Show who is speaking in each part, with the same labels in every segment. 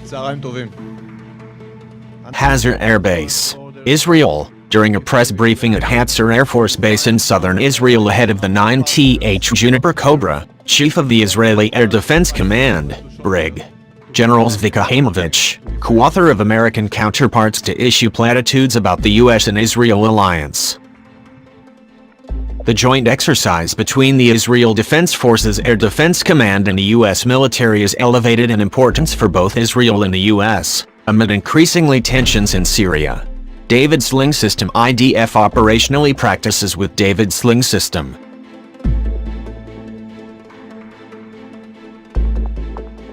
Speaker 1: צהריים טובים.
Speaker 2: Hazar Air Base, Israel. During a press briefing at Hazar Air Force Base in southern Israel ahead of the 9th Juniper Cobra, Chief of the Israeli Air Defense Command, Brig. General Zvika Haimovich, co-author of American counterparts to issue platitudes about the U.S. and Israel alliance. The joint exercise between the Israel Defense Forces Air Defense Command and the U.S. military is elevated in importance for both Israel and the U.S., amid increasingly tensions in Syria. David Sling System IDF operationally practices with David Sling System.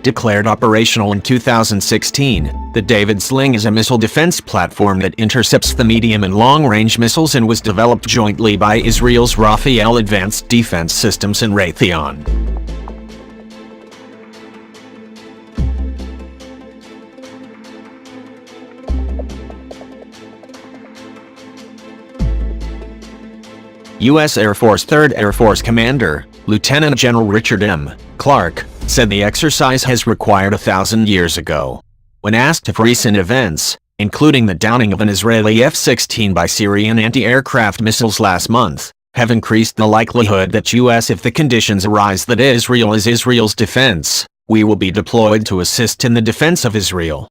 Speaker 2: Declared operational in 2016, the David Sling is a missile defense platform that intercepts the medium and long-range missiles and was developed jointly by Israel's Rafael Advanced Defense Systems and Raytheon. U.S. Air Force 3rd Air Force Commander, Lieutenant General Richard M. Clark, said the exercise has required 1,000 years ago. When asked if recent events, including the downing of an Israeli F-16 by Syrian anti-aircraft missiles last month, have increased the likelihood that U.S. if the conditions arise that Israel is Israel's defense, we will be deployed to assist in the defense of Israel.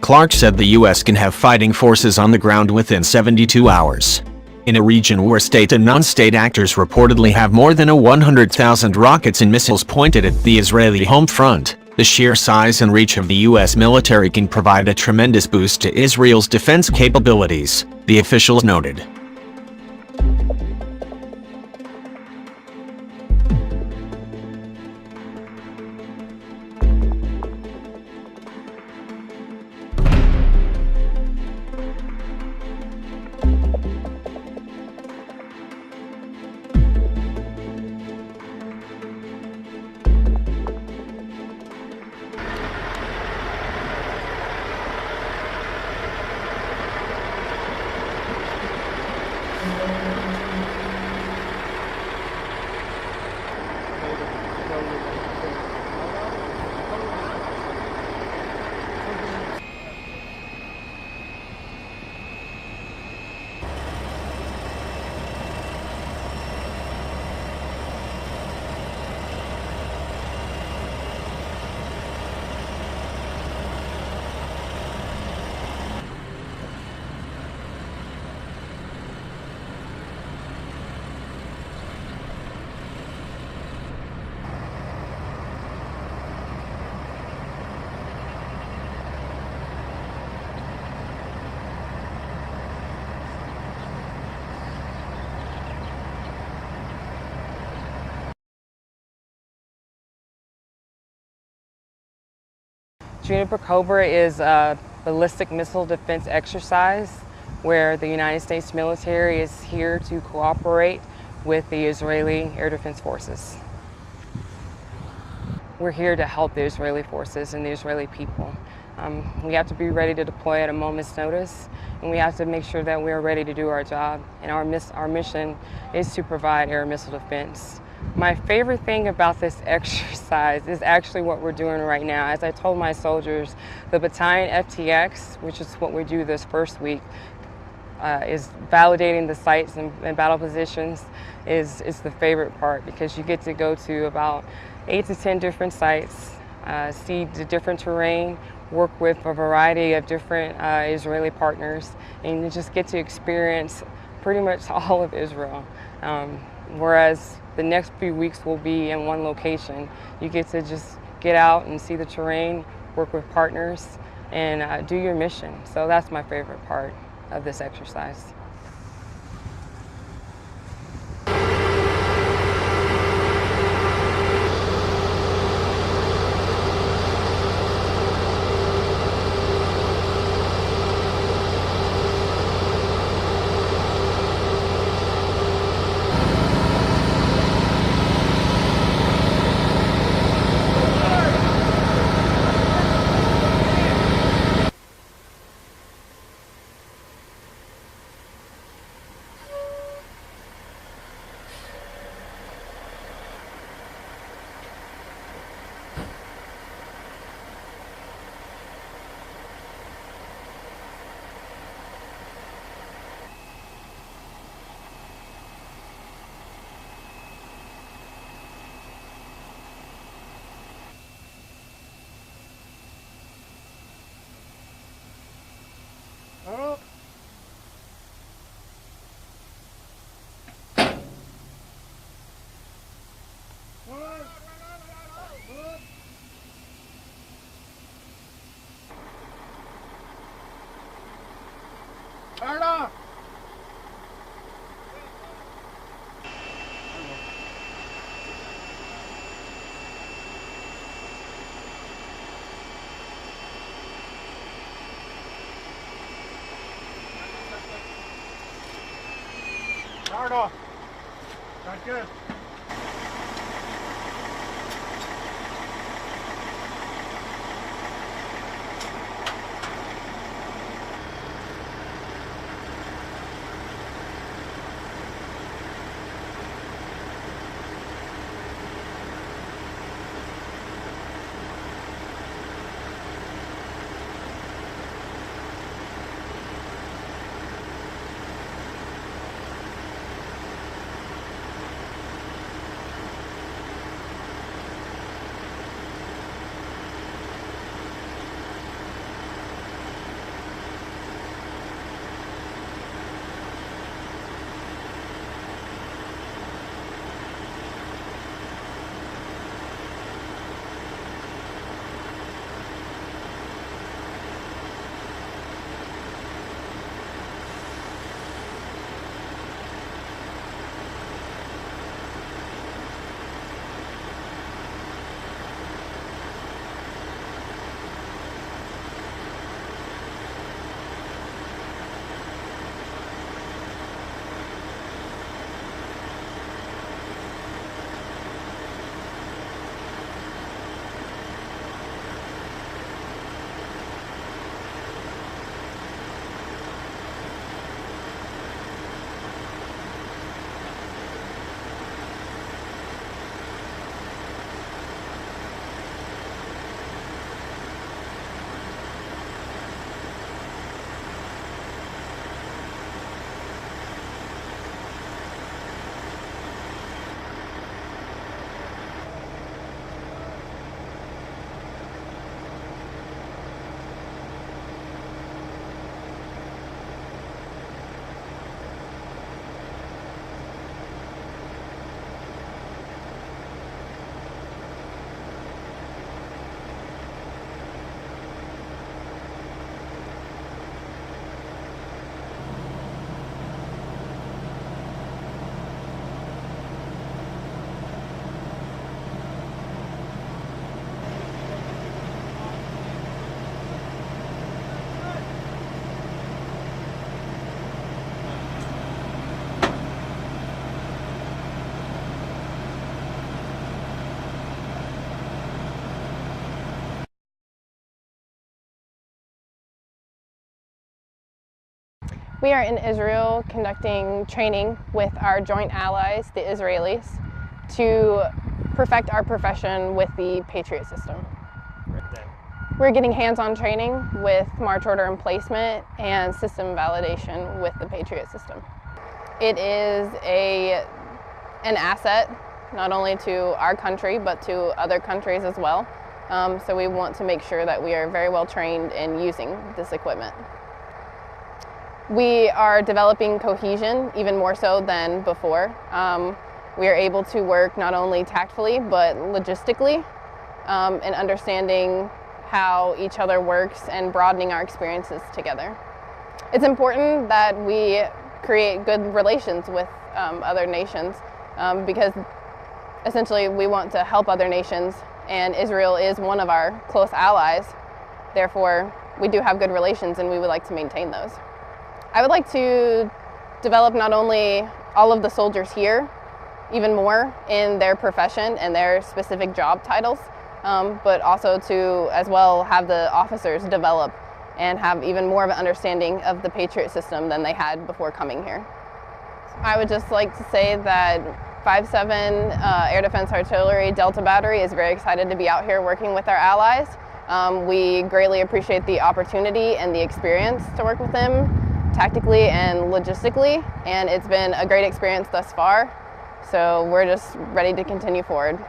Speaker 2: Clark said the U.S. can have fighting forces on the ground within 72 hours. In a region where state and non-state actors reportedly have more than 100,000 rockets and missiles pointed at the Israeli home front, the sheer size and reach of the U.S. military can provide a tremendous boost to Israel's defense capabilities, the officials noted.
Speaker 3: Juniper Cobra is a ballistic missile defense exercise where the United States military is here to cooperate with the Israeli Air Defense Forces. We're here to help the Israeli forces and the Israeli people. We have to be ready to deploy at a moment's notice, and we have to make sure that we are ready to do our job. And our mission is to provide air missile defense. My favorite thing about this exercise is actually what we're doing right now. As I told my soldiers, the battalion FTX, which is what we do this first week, is validating the sites and battle positions is the favorite part, because you get to go to about 8 to 10 different sites, see the different terrain, work with a variety of different Israeli partners, and you just get to experience pretty much all of Israel. Whereas the next few weeks will be in one location. You get to just get out and see the terrain, work with partners, and do your mission. So that's my favorite part of this exercise.
Speaker 1: off. Sounds good.
Speaker 4: We are in Israel conducting training with our joint allies, the Israelis, to perfect our profession with the Patriot system. We're getting hands-on training with march order emplacement and system validation with the Patriot system. It is an asset not only to our country but to other countries as well. So we want to make sure that we are very well trained in using this equipment. We are developing cohesion even more so than before. We are able to work not only tactfully but logistically in understanding how each other works and broadening our experiences together. It's important that we create good relations with other nations because essentially we want to help other nations, and Israel is one of our close allies. Therefore, we do have good relations and we would like to maintain those. I would like to develop not only all of the soldiers here even more in their profession and their specific job titles, but also to as well have the officers develop and have even more of an understanding of the Patriot system than they had before coming here. I would just like to say that 5-7 Air Defense Artillery Delta Battery is very excited to be out here working with our allies. We greatly appreciate the opportunity and the experience to work with them tactically and logistically, and it's been a great experience thus far. So we're just ready to continue forward.